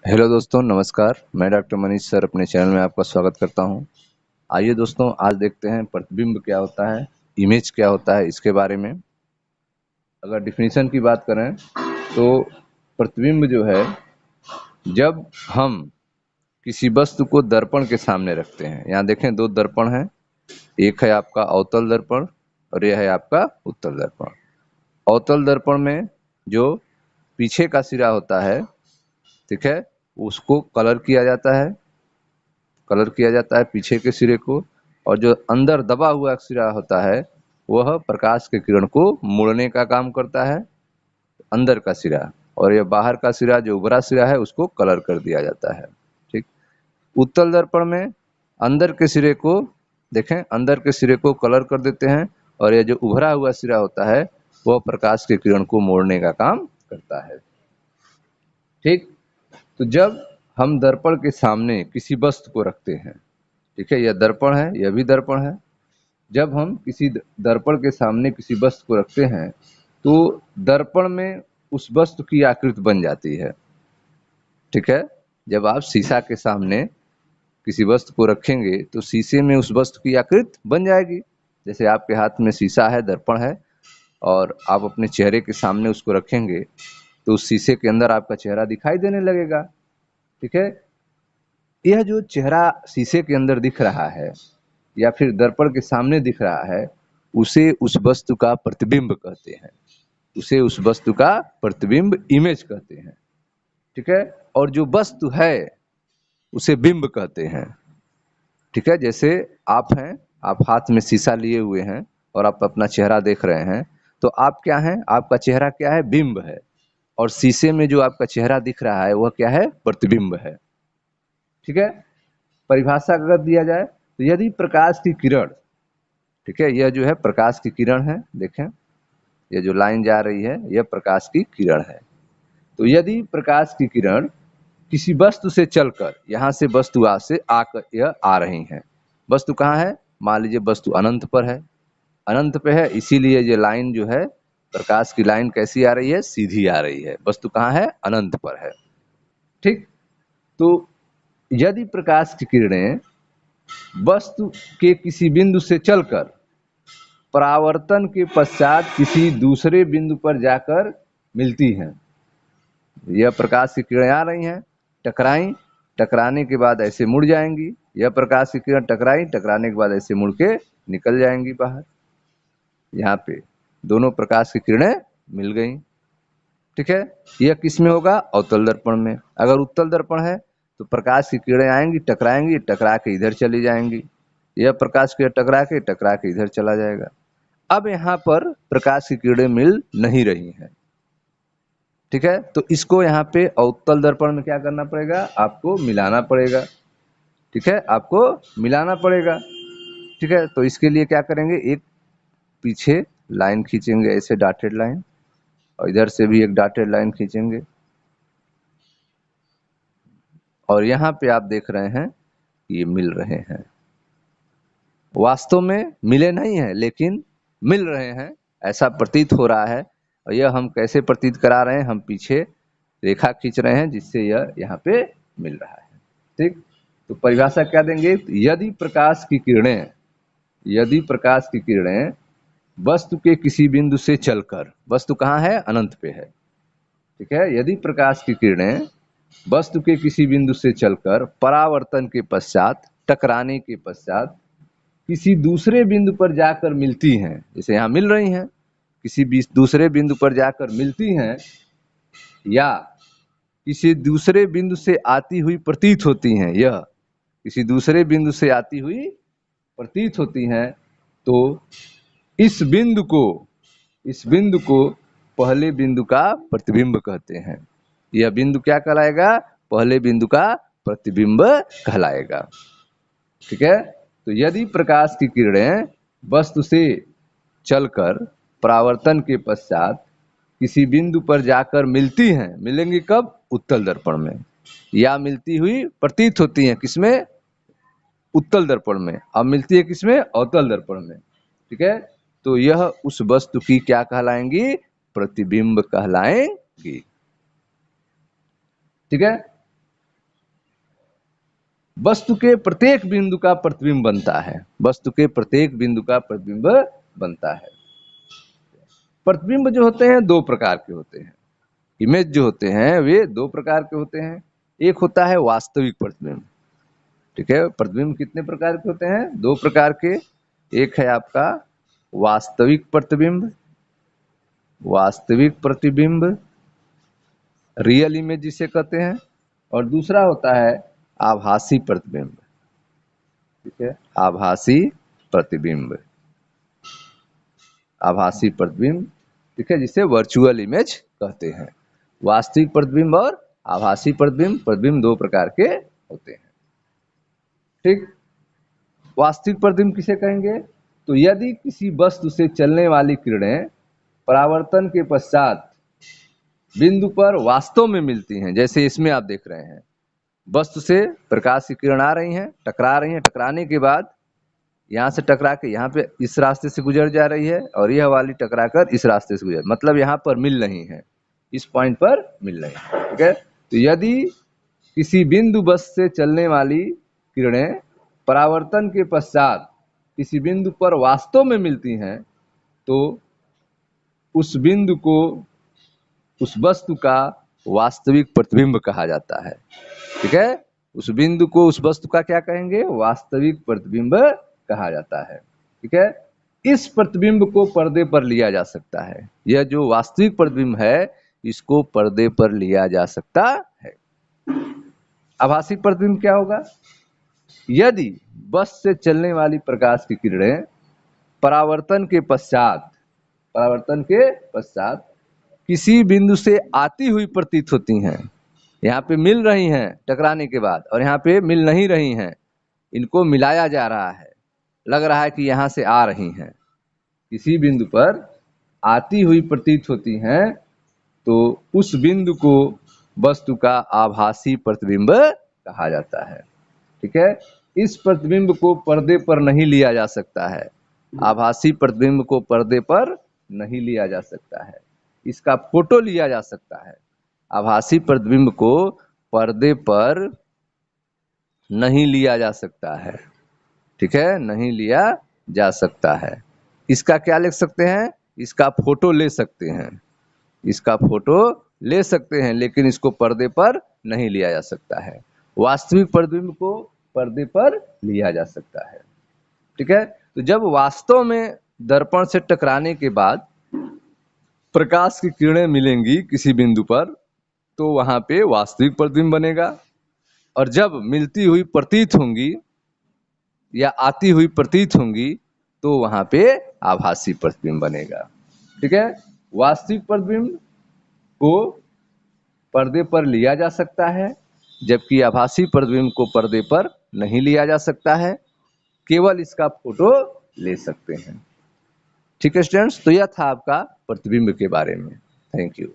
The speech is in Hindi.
हेलो दोस्तों, नमस्कार। मैं डॉक्टर मनीष सर अपने चैनल में आपका स्वागत करता हूं। आइए दोस्तों, आज देखते हैं प्रतिबिंब क्या होता है, इमेज क्या होता है, इसके बारे में। अगर डिफिनीशन की बात करें तो प्रतिबिंब जो है, जब हम किसी वस्तु को दर्पण के सामने रखते हैं। यहाँ देखें, दो दर्पण हैं। एक है आपका अवतल दर्पण और यह है आपका उत्तल दर्पण। अवतल दर्पण में जो पीछे का सिरा होता है, ठीक है, उसको कलर किया जाता है पीछे के सिरे को। और जो अंदर दबा हुआ सिरा होता है वह प्रकाश के किरण को मोड़ने का काम करता है, अंदर का सिरा। और यह बाहर का सिरा, जो उभरा सिरा है, उसको कलर कर दिया जाता है। ठीक। उत्तल दर्पण में अंदर के सिरे को देखें, अंदर के सिरे को कलर कर देते हैं और यह जो उभरा हुआ सिरा होता है वह प्रकाश के किरण को मोड़ने का काम करता है। ठीक। तो जब हम दर्पण के सामने किसी वस्तु को रखते हैं, ठीक है, यह दर्पण है, यह भी दर्पण है। जब हम किसी दर्पण के सामने किसी वस्तु को रखते हैं तो दर्पण में उस वस्तु की आकृति बन जाती है। ठीक है। जब आप शीशा के सामने किसी वस्तु को रखेंगे तो शीशे में उस वस्तु की आकृति बन जाएगी। जैसे आपके हाथ में शीशा है, दर्पण है, और आप अपने चेहरे के सामने उसको रखेंगे तो उस शीशे के अंदर आपका चेहरा दिखाई देने लगेगा। ठीक है। यह जो चेहरा शीशे के अंदर दिख रहा है या फिर दर्पण के सामने दिख रहा है, उसे उस वस्तु का प्रतिबिंब कहते हैं। उसे उस वस्तु का प्रतिबिंब, इमेज कहते हैं। ठीक है। और जो वस्तु है उसे बिंब कहते हैं। ठीक है। जैसे आप हैं, आप हाथ में शीशा लिए हुए हैं और आप अपना चेहरा देख रहे हैं, तो आप क्या हैं? आपका चेहरा क्या है? बिंब है। और शीशे में जो आपका चेहरा दिख रहा है वह क्या है? प्रतिबिंब है। ठीक है। परिभाषा अगर दिया जाए तो यदि प्रकाश की किरण, ठीक है, यह जो है प्रकाश की किरण है, देखें यह जो लाइन जा रही है यह प्रकाश की किरण है। तो यदि प्रकाश की किरण किसी वस्तु से चलकर, यहाँ से वस्तु आ से आकर यह आ रही है। वस्तु कहाँ है? मान लीजिए वस्तु अनंत पर है, अनंत पे है, इसीलिए ये लाइन जो है, प्रकाश की लाइन कैसी आ रही है? सीधी आ रही है। वस्तु कहाँ है? अनंत पर है। ठीक। तो यदि प्रकाश की किरणें वस्तु के किसी बिंदु से चलकर परावर्तन के पश्चात किसी दूसरे बिंदु पर जाकर मिलती हैं, यह प्रकाश की किरणें आ रही हैं, टकराई, टकराने के बाद ऐसे मुड़ जाएंगी। यह प्रकाश की किरण टकराई, टकराने के बाद ऐसे मुड़ के निकल जाएंगी बाहर। यहाँ पे दोनों प्रकाश की किरणें मिल गई। ठीक है। यह किस में होगा? अवतल दर्पण में। अगर उत्तल दर्पण है तो प्रकाश की किरणें आएंगी, टकराएंगी, टकरा के इधर चली जाएंगी। यह प्रकाश की टकरा के इधर चला जाएगा। अब यहाँ पर प्रकाश की किरणें मिल नहीं रही हैं। ठीक है। तो इसको यहाँ पे अवतल दर्पण में क्या करना पड़ेगा? आपको मिलाना पड़ेगा। ठीक है, आपको मिलाना पड़ेगा। ठीक है। तो इसके लिए क्या करेंगे? एक पीछे लाइन खींचेंगे, ऐसे डॉटेड लाइन, और इधर से भी एक डॉटेड लाइन खींचेंगे। और यहाँ पे आप देख रहे हैं ये मिल रहे हैं। वास्तव में मिले नहीं हैं लेकिन मिल रहे हैं, ऐसा प्रतीत हो रहा है। और यह हम कैसे प्रतीत करा रहे हैं? हम पीछे रेखा खींच रहे हैं जिससे यह यहाँ पे मिल रहा है। ठीक। तो परिभाषा क्या देंगे? यदि प्रकाश की किरणें, यदि प्रकाश की किरणें वस्तु के किसी बिंदु से चलकर, वस्तु कहाँ है? अनंत पे है। ठीक है। यदि प्रकाश की किरणें वस्तु के किसी बिंदु से चलकर परावर्तन के पश्चात, टकराने के पश्चात किसी दूसरे बिंदु पर जाकर मिलती हैं, जैसे यहाँ मिल रही हैं, किसी दूसरे बिंदु पर जाकर मिलती हैं, या किसी दूसरे बिंदु से आती हुई प्रतीत होती हैं, यह किसी दूसरे बिंदु से आती हुई प्रतीत होती हैं, तो इस बिंदु को, इस बिंदु को पहले बिंदु का प्रतिबिंब कहते हैं। यह बिंदु क्या कहलाएगा? पहले बिंदु का प्रतिबिंब कहलाएगा। ठीक है। तो यदि प्रकाश की किरणें वस्तु से चलकर परावर्तन के पश्चात किसी बिंदु पर जाकर मिलती हैं, मिलेंगी कब? उत्तल दर्पण में। या मिलती हुई प्रतीत होती हैं, किसमें? उत्तल दर्पण में। अब मिलती है किसमें? अवतल दर्पण में। ठीक है। तो यह उस वस्तु की क्या कहलाएंगी? प्रतिबिंब कहलाएंगी। ठीक है। वस्तु के प्रत्येक बिंदु का प्रतिबिंब बनता है, वस्तु के प्रत्येक बिंदु का प्रतिबिंब बनता है। प्रतिबिंब जो होते हैं दो प्रकार के होते हैं, इमेज जो होते हैं वे दो प्रकार के होते हैं। एक होता है वास्तविक प्रतिबिंब, ठीक है। प्रतिबिंब कितने प्रकार के होते हैं? दो प्रकार के। एक है आपका वास्तविक प्रतिबिंब, वास्तविक प्रतिबिंब रियल इमेज जिसे कहते हैं, और दूसरा होता है आभासी प्रतिबिंब, ठीक है। आभासी प्रतिबिंब, आभासी प्रतिबिंब, ठीक है, जिसे वर्चुअल इमेज कहते हैं। वास्तविक प्रतिबिंब और आभासी प्रतिबिंब, प्रतिबिंब दो प्रकार के होते हैं, ठीक। वास्तविक प्रतिबिंब किसे कहेंगे? तो यदि किसी वस्तु से चलने वाली किरणें परावर्तन के पश्चात बिंदु पर वास्तव में मिलती हैं, जैसे इसमें आप देख रहे हैं, वस्तु से प्रकाश की किरण आ रही हैं, टकरा रही हैं, टकराने के बाद यहाँ से टकरा के यहाँ पे इस रास्ते से गुजर जा रही है, और यह वाली टकरा कर इस रास्ते से गुजर, मतलब यहाँ पर मिल रही है, इस पॉइंट पर मिल रही है, ठीक है। तो यदि किसी बिंदु वस्तु से चलने वाली किरणें परावर्तन के पश्चात किसी बिंदु पर वास्तव में मिलती हैं, तो उस बिंदु को, उस वस्तु का वास्तविक प्रतिबिंब कहा जाता है, ठीक है। उस बिंदु को, उस वस्तु का क्या कहेंगे? वास्तविक प्रतिबिंब कहा जाता है, ठीक है। इस प्रतिबिंब को पर्दे पर लिया जा सकता है। यह जो वास्तविक प्रतिबिंब है, इसको पर्दे पर लिया जा सकता है। आभासी प्रतिबिंब क्या होगा? यदि वस्तु से चलने वाली प्रकाश की किरणें परावर्तन के पश्चात किसी बिंदु से आती हुई प्रतीत होती हैं, यहाँ पे मिल रही हैं टकराने के बाद, और यहाँ पे मिल नहीं रही हैं, इनको मिलाया जा रहा है, लग रहा है कि यहाँ से आ रही हैं, किसी बिंदु पर आती हुई प्रतीत होती हैं, तो उस बिंदु को वस्तु का आभासी प्रतिबिंब कहा जाता है, ठीक है। इस प्रतिबिंब को पर्दे पर नहीं लिया जा सकता है, आभासी प्रतिबिंब को पर्दे पर नहीं लिया जा सकता है, इसका फोटो लिया जा सकता है। आभासी प्रतिबिंब को पर्दे पर नहीं लिया जा सकता है, ठीक है, नहीं लिया जा सकता है। इसका क्या लिख सकते हैं? इसका फोटो ले सकते हैं, इसका फोटो ले सकते हैं, लेकिन इसको पर्दे पर नहीं लिया जा सकता है। वास्तविक प्रतिबिंब को पर्दे पर लिया जा सकता है, ठीक है। तो जब वास्तव में दर्पण से टकराने के बाद प्रकाश की किरणें मिलेंगी किसी बिंदु पर, तो वहां पे वास्तविक प्रतिबिंब बनेगा, और जब मिलती हुई प्रतीत होंगी या आती हुई प्रतीत होंगी, तो वहां पे आभासी प्रतिबिंब बनेगा, ठीक है। वास्तविक प्रतिबिंब को पर्दे पर लिया जा सकता है, जबकि आभासी प्रतिबिंब को पर्दे पर नहीं लिया जा सकता है, केवल इसका फोटो ले सकते हैं, ठीक है स्टूडेंट्स। तो यह था आपका प्रतिबिंब के बारे में। Thank you.